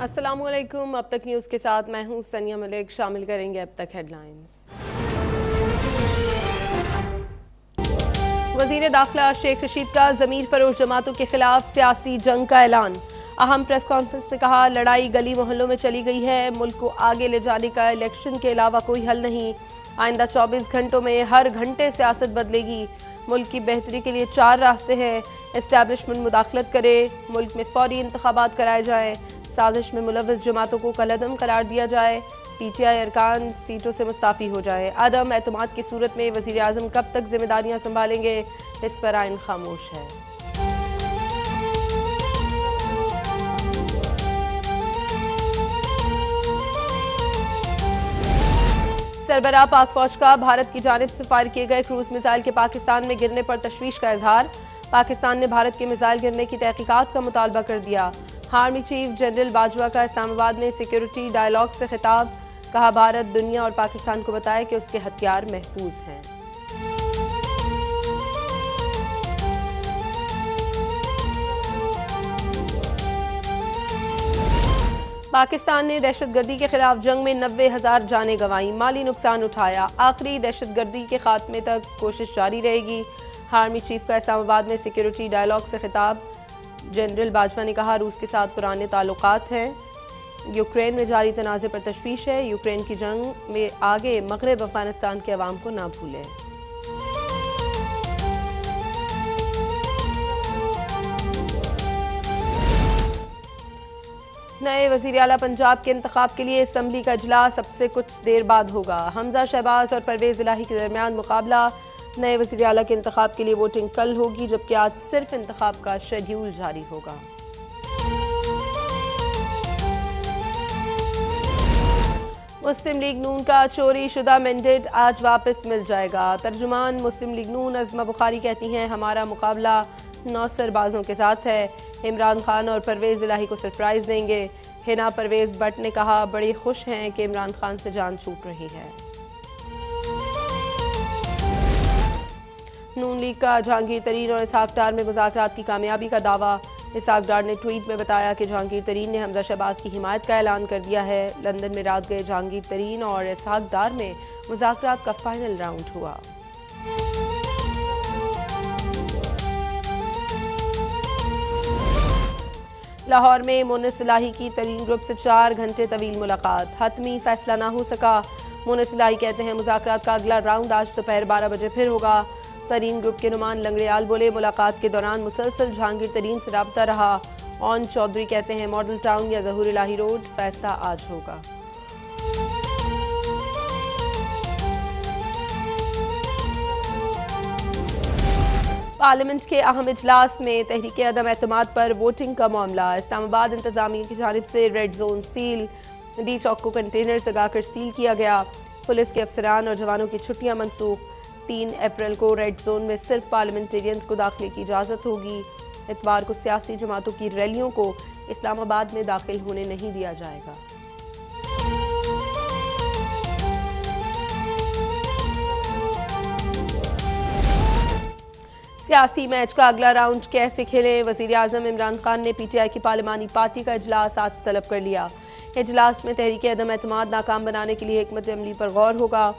अस्सलामुअलैकुम। अब तक न्यूज़ के साथ मैं हूं सनिया मलिक। शामिल करेंगे अब तक हेडलाइंस। वज़ीर दाखिला शेख रशीद का ज़मीर फरोश जमातों के खिलाफ सियासी जंग का ऐलान। अहम प्रेस कॉन्फ्रेंस में कहा, लड़ाई गली मोहल्लों में चली गई है, मुल्क को आगे ले जाने का इलेक्शन के अलावा कोई हल नहीं। आइंदा 24 घंटों में हर घंटे सियासत बदलेगी। मुल्क की बेहतरी के लिए 4 रास्ते हैं। एस्टैब्लिशमेंट मुदाखलत करे, मुल्क में फौरी इंतखाबात कराए जाएँ, साजिश में मुलव्वस जमातों को कलअदम करार दिया जाए, पीटीआई अरकान सीटों से मुस्ताफ़ी हो जाए। अदम एतमाद की सूरत में वज़ीर आज़म कब तक जिम्मेदारियां संभालेंगे, इस पर आइन खामोश है। सरबराह पाक फौज का भारत की जानिब से फायर किए गए क्रूज मिसाइल के पाकिस्तान में गिरने पर तशवीश का इजहार। पाकिस्तान ने भारत के मिसाइल गिरने की तहकीकात का मुतालबा कर दिया। आर्मी चीफ जनरल बाजवा का इस्लामाबाद में सिक्योरिटी डायलॉग से खिताब। कहा, भारत दुनिया और पाकिस्तान को बताए कि उसके हथियार महफूज हैं। पाकिस्तान ने दहशतगर्दी के खिलाफ जंग में 90,000 जानें गंवाई, माली नुकसान उठाया। आखिरी दहशतगर्दी के खात्मे तक कोशिश जारी रहेगी। आर्मी चीफ का इस्लामाबाद में सिक्योरिटी डायलॉग से खिताब। जनरल बाजवा ने कहा, रूस के साथ पुराने ताल्लुकात हैं। यूक्रेन में जारी तनाज़े पर तशवीश है। यूक्रेन की जंग में आगे मगरब अफगानिस्तान के अवाम को ना भूलें। नए वज़ीर आला पंजाब के इंतखाब के लिए असम्बली का इजलास अब से कुछ देर बाद होगा। हमजा शहबाज और परवेज़ इलाही के दरमियान मुकाबला। नए वज़ीर आला के इंतखाब के लिए वोटिंग कल होगी, जबकि आज सिर्फ इंतखाब का शेड्यूल जारी होगा। मुस्लिम लीग नून का चोरी शुदा मैंडेट आज वापस मिल जाएगा। तर्जुमान मुस्लिम लीग नून अज़मा बुखारी कहती हैं, हमारा मुकाबला 9 सरबाजों के साथ है। इमरान खान और परवेज़ इलाही को सरप्राइज़ देंगे। हिना परवेज़ भट्ट ने कहा, बड़ी खुश हैं कि इमरान खान से जान छूट रही है। नून लीग का जहांगीर तरीन और इसहाक डार में मुज़ाकरात की कामयाबी का दावा। इसहाक डार ने ट्वीट में बताया कि जहांगीर तरीन ने हमजा शहबाज की हिमायत का ऐलान कर दिया है। लंदन में रात गए जहांगीर तरीन और इसहाक डार में मुज़ाकरात का फाइनल राउंड हुआ। लाहौर में मोनिस इलाही की तरीन ग्रुप से 4 घंटे तवील मुलाकात। हतमी फैसला ना हो सका। मोनिस इलाही कहते हैं, मुज़ाकरात का अगला राउंड आज दोपहर 12 बजे फिर होगा। तरीन ग्रुप के नुमान लंगड़ियाल बोले, मुलाकात के दौरान मुसलसल जहांगीर तरीन से राब्ता रहा। ऑन चौधरी कहते हैं, मॉडल टाउन या ज़हूर इलाही रोड, फैसला आज होगा। पार्लियामेंट के अहम इजलास में तहरीक अदम एतमाद पर वोटिंग का मामला। इस्लामाबाद इंतजामिया की जानिब से रेड जोन सील, डी चौक को कंटेनर लगाकर सील किया गया। पुलिस के अफसरान और जवानों की छुट्टियां मनसूख। 3 अप्रैल को रेड जोन में सिर्फ पार्लियामेंटेरियंस को दाखिले की इजाज़त होगी। इतवार को सियासी जमातों की रैलियों को इस्लामाबाद में दाखिल होने नहीं दिया जाएगा। सियासी मैच का अगला राउंड कैसे खेलें, वज़ीर आज़म इमरान खान ने पीटीआई की पार्लिमानी पार्टी का इजलास आज तलब कर लिया। इजलास में तहरीक अदम एतमाद नाकाम बनाने के लिए हिकमत अमली पर गौर होगा।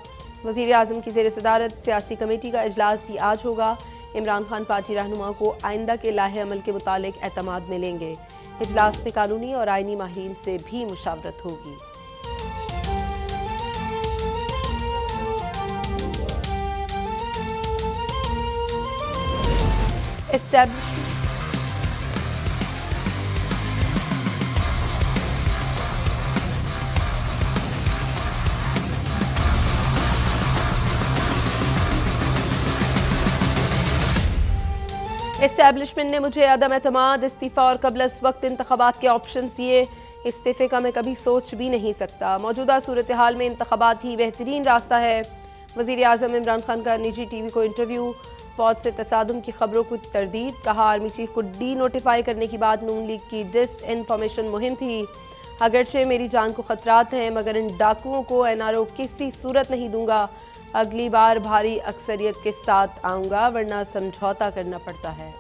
वज़ीर आज़म की ज़ेर सदारत सियासी कमेटी का इजलास भी आज होगा। इमरान खान पार्टी रहनुमा को आइंदा के लाहे अमल के मुतालिक एतमाद मिलेंगे। इजलास में कानूनी और आइनी माहिरीन से भी मुशावरत होगी। एस्टैब्लिशमेंट ने मुझे अदम एतमाद, इस्तीफ़ा और कबल अज़ वक्त इंतखाबात के ऑप्शंस दिए। इस्तीफ़े का मैं कभी सोच भी नहीं सकता। मौजूदा सूरत हाल में इंतखाबात ही बेहतरीन रास्ता है। वज़ीर आज़म इमरान खान का निजी टीवी को इंटरव्यू। फौज से तसादुम की खबरों को तरदीद। कहा, आर्मी चीफ को डी नोटिफाई करने की बात नून लीग की डिस इन्फॉर्मेशन मुहिम थी। अगरचे मेरी जान को खतरात हैं, मगर इन डाकुओं को एनआरओ किसी सूरत नहीं दूंगा। अगली बार भारी अक्सरियत के साथ आऊँगा, वरना समझौता करना पड़ता है।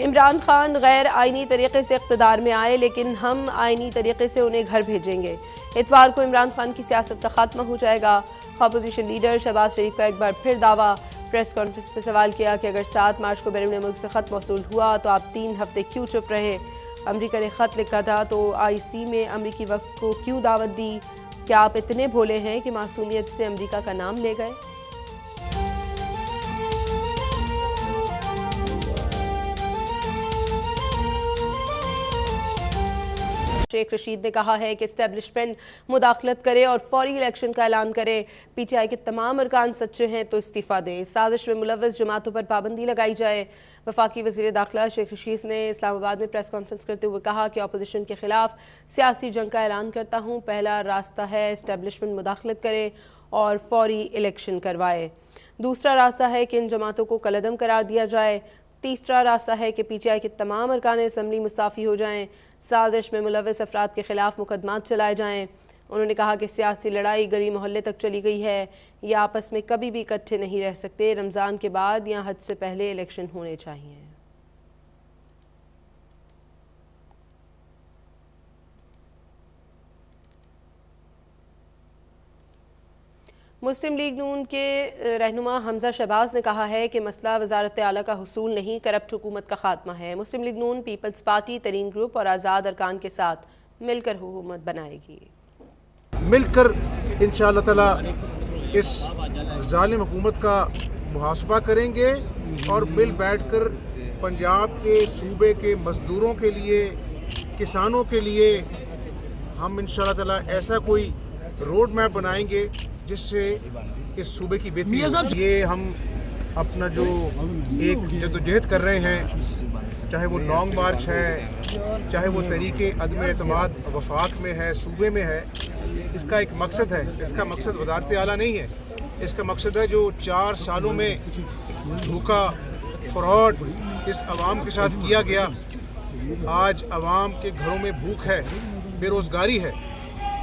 इमरान खान गैर आइनी तरीके से इक़्तिदार में आए, लेकिन हम आइनी तरीके से उन्हें घर भेजेंगे। इतवार को इमरान खान की सियासत का खात्मा हो जाएगा। अपोजिशन लीडर शहबाज शरीफ का एक बार फिर दावा। प्रेस कॉन्फ्रेंस में सवाल किया कि अगर 7 मार्च को बैरून मुल्क से ख़त मौसूल हुआ तो आप 3 हफ्ते क्यों चुप रहे? अमरीका ने ख़त लिखा था तो IC में अमरीकी वफ़द को क्यों दावत दी? क्या आप इतने भोले हैं कि मासूमियत से अमरीका का नाम ले गए? शेख रशीद ने कहा है कि इस्टेब्लिशमेंट मुदाखलत करे और फौरी इलेक्शन का ऐलान करे। PTI के तमाम अरकान सच्चे हैं तो इस्तीफ़ा दे। साजिश में मुलव्वस जमातों पर पाबंदी लगाई जाए। वफाकी वज़ीर दाखिला शेख रशीद ने इस्लामाबाद में प्रेस कॉन्फ्रेंस करते हुए कहा कि अपोजिशन के खिलाफ सियासी जंग का ऐलान करता हूँ। पहला रास्ता है इस्टेब्लिशमेंट मुदाखलत करे और फौरी इलेक्शन करवाए। दूसरा रास्ता है कि इन जमातों को कलअदम करार दिया जाए। तीसरा रास्ता है कि PTI के तमाम अरकान असम्बली मुस्ताफ़ी हो जाएं। साजिश में मुलव्वस अफराद के खिलाफ मुकदमात चलाए जाएं। उन्होंने कहा कि सियासी लड़ाई गली मोहल्ले तक चली गई है। ये आपस में कभी भी इकट्ठे नहीं रह सकते। रमज़ान के बाद या हज से पहले इलेक्शन होने चाहिए। मुस्लिम लीग नून के रहनुमा हमजा शहबाज ने कहा है कि मसला वजारत आला का हुसूल नहीं, करप्ट हुकूमत का खात्मा है। मुस्लिम लीग नून पीपल्स पार्टी, तरीन ग्रुप और आज़ाद अरकान के साथ मिलकर हुकूमत बनाएगी। मिलकर इंशाअल्लाह ताला इस जालिम हुकूमत का मुहासबा करेंगे और मिल बैठकर पंजाब के सूबे के मजदूरों के लिए, किसानों के लिए हम इंशाअल्लाह ताला ऐसा कोई रोड मैप बनाएंगे जिससे इस सूबे की बेहतरी हो। ये हम अपना जो एक जद्दोजहद कर रहे हैं, चाहे वो लॉन्ग मार्च है, चाहे वो तरीके अदम एतमाद वफाक में है, सूबे में है, इसका एक मकसद है। इसका मकसद वज़ारत आला नहीं है। इसका मकसद है जो 4 सालों में धोखा, फ्रॉड इस आवाम के साथ किया गया। आज आवाम के घरों में भूख है, बेरोज़गारी है,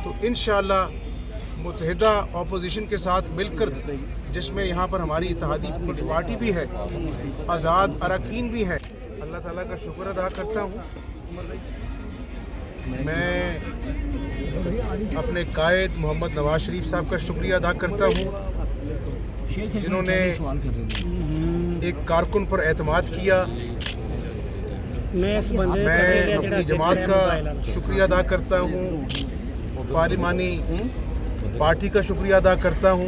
तो इंशाअल्लाह मुत्तहिदा अपोजिशन के साथ मिलकर, जिसमें यहाँ पर हमारी इत्तेहादी पीपल्स पार्टी भी है, आज़ाद अरकान भी है, अल्लाह ताला का शुक्र अदा करता हूँ। मैं अपने कायद मोहम्मद नवाज शरीफ साहब का शुक्रिया अदा करता हूँ, जिन्होंने एक कारकुन पर एतमाद किया। मैं अपनी जमात का शुक्रिया अदा करता हूँ, पार्लिमानी पार्टी का शुक्रिया अदा करता हूँ।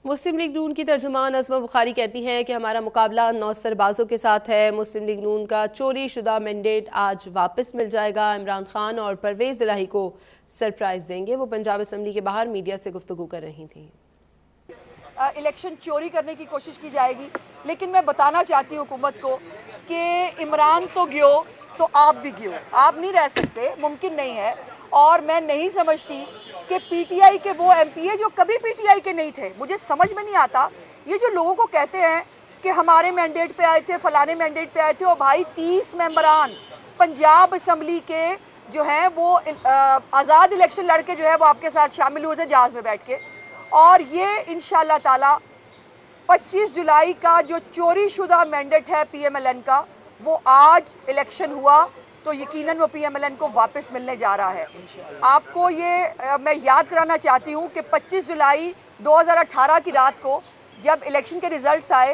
मुस्लिम लीग नून की तर्जुमान अज़मा बुखारी कहती हैं कि हमारा मुकाबला 9 सरबाजों के साथ है। मुस्लिम लीग नून का चोरी शुदा मैंडेट आज वापस मिल जाएगा। इमरान खान और परवेज़ इलाही को सरप्राइज़ देंगे। वो पंजाब असम्बली के बाहर मीडिया से गुफ्तगू कर रही थी। इलेक्शन चोरी करने की कोशिश की जाएगी, लेकिन मैं बताना चाहती हूँ हुकूमत को कि इमरान तो गियो तो आप भी गियो। आप नहीं रह सकते, मुमकिन नहीं है। और मैं नहीं समझती कि PTI के वो MPA जो कभी PTI के नहीं थे, मुझे समझ में नहीं आता ये जो लोगों को कहते हैं कि हमारे मैंडेट पे आए थे, फलाने मैंडेट पे आए थे। और भाई 30 मेंबरान पंजाब असम्बली के जो हैं वो आज़ाद इलेक्शन लड़के जो है वो आपके साथ शामिल हुए थे जहाज़ में बैठ के। और ये इंशाअल्लाह ताला 25 जुलाई का जो चोरी शुदा मैंडेट है PMLN का, वो आज इलेक्शन हुआ तो यकीनन वो PMLN को वापस मिलने जा रहा है। आपको ये मैं याद कराना चाहती हूँ कि 25 जुलाई 2018 की रात को जब इलेक्शन के रिज़ल्ट्स आए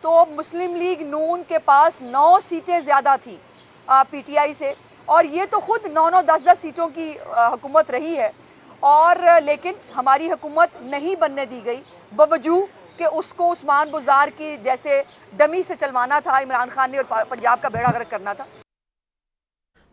तो मुस्लिम लीग नून के पास 9 सीटें ज़्यादा थी PTI से, और ये तो ख़ुद 9-9, 10-10 सीटों की हुकूमत रही है। और लेकिन हमारी हुकूमत नहीं बनने दी गई, बावजूद कि उसको उस्मान बुज़दार की जैसे डमी से चलवाना था इमरान खान ने और पंजाब का बेड़ा गर्क करना था।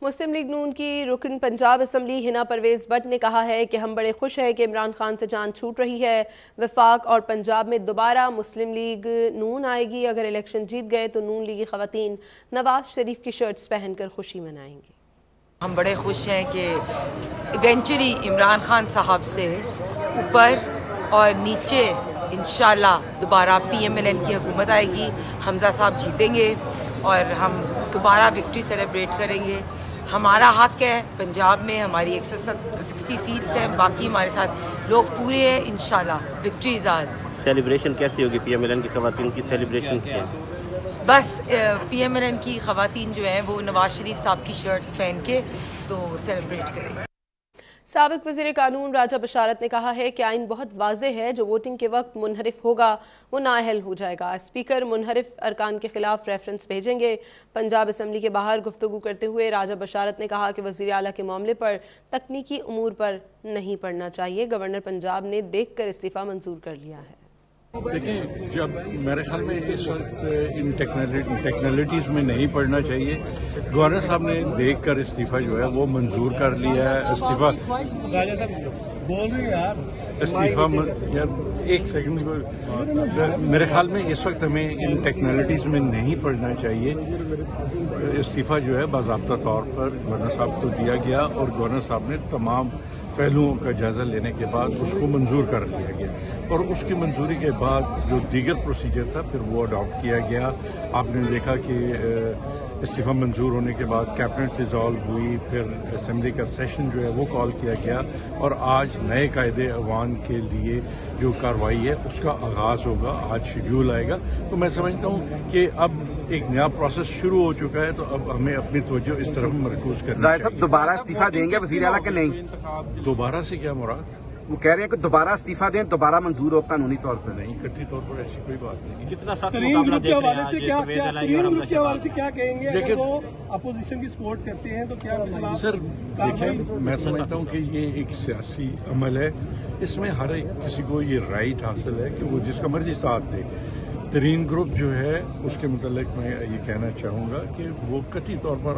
मुस्लिम लीग नून की रुकन पंजाब असम्बली हिना परवेज़ भट्ट ने कहा है कि हम बड़े खुश हैं कि इमरान खान से जान छूट रही है। वफाक और पंजाब में दोबारा मुस्लिम लीग नून आएगी। अगर इलेक्शन जीत गए तो नून लीगी ख़वातीन नवाज शरीफ की शर्ट्स पहनकर खुशी मनाएंगी। हम बड़े खुश हैं कि इवेंचुअली इमरान खान साहब से ऊपर और नीचे इंशाल्लाह दोबारा PMLN की हुकूमत आएगी। हमजा साहब जीतेंगे और हम दोबारा विक्ट्री सेलिब्रेट करेंगे। हमारा हक है पंजाब में, हमारी 160 सीट्स हैं, बाकी हमारे साथ लोग पूरे हैं इंशाल्लाह। विक्ट्री इज़ आज़। सेलिब्रेशन कैसी होगी? PMLN की ख़वातीन की सेलिब्रेशन क्या? बस PMLN की ख़वातीन जो हैं वो नवाज शरीफ साहब की शर्ट्स पहन के तो सेलिब्रेट करें। साबिक वज़ीर कानून राजा बशारत ने कहा है कि आइन बहुत वाज़ेह है, जो वोटिंग के वक्त मुनहरिफ होगा वो नाअहल हो जाएगा। स्पीकर मुनहरिफ अरकान के खिलाफ रेफरेंस भेजेंगे। पंजाब असम्बली के बाहर गुफ्तगू करते हुए राजा बशारत ने कहा कि वज़ीर आला के मामले पर तकनीकी उमूर पर नहीं पड़ना चाहिए। गवर्नर पंजाब ने देख कर इस्तीफ़ा मंजूर कर लिया है। देखिए, जब मेरे ख्याल में इस वक्त इन टेक्नोलॉजीज़ में नहीं पढ़ना चाहिए। गवर्नर साहब ने देखकर इस्तीफ़ा जो है वो मंजूर कर लिया है। इस्तीफ़ा यार एक सेकंड, मेरे ख्याल में इस वक्त हमें इन टेक्नोलॉजीज़ में नहीं पढ़ना चाहिए। इस्तीफ़ा जो है बाज़ाब्ता तौर पर गवर्नर साहब को दिया गया और गवर्नर साहब ने तमाम पहलुओं का जायज़ा लेने के बाद उसको मंजूर कर लिया गया और उसकी मंजूरी के बाद जो दीगर प्रोसीजर था फिर वो अडॉप्ट किया गया। आपने देखा कि इस्तीफ़ा मंजूर होने के बाद कैबिनेट डिज़ोल्व हुई, फिर असम्बली का सेशन जो है वो कॉल किया गया और आज नए कायदे अवान के लिए जो कार्रवाई है उसका आगाज़ होगा। आज शेड्यूल आएगा, तो मैं समझता हूँ कि अब एक नया प्रोसेस शुरू हो चुका है, तो अब हमें अपनी तवज्जो इस तरफ मरकूज करनी चाहिए। साहब दोबारा इस्तीफा देंगे वज़ीर आला के नहीं? दोबारा से क्या मुराद? वो कह रहे हैं कि दोबारा इस्तीफा दें, दोबारा मंजूर हो कानूनी तौर पर। नहीं, कथित तौर पर ऐसी कोई बात नहीं। कितना सख्त मुकाबला देख रहे हैं आज के हवाले से क्या कहेंगे? अगर वो अपोजिशन की सपोर्ट करते हैं तो क्या सर देखिए, मैं समझता हूँ कि ये एक सियासी अमल है, इसमें हर एक किसी को ये राइट हासिल है कि वो जिसका मर्जी साथ दे। तरीन ग्रुप जो है उसके मुतालिक मैं ये कहना चाहूँगा कि वो कथित तौर पर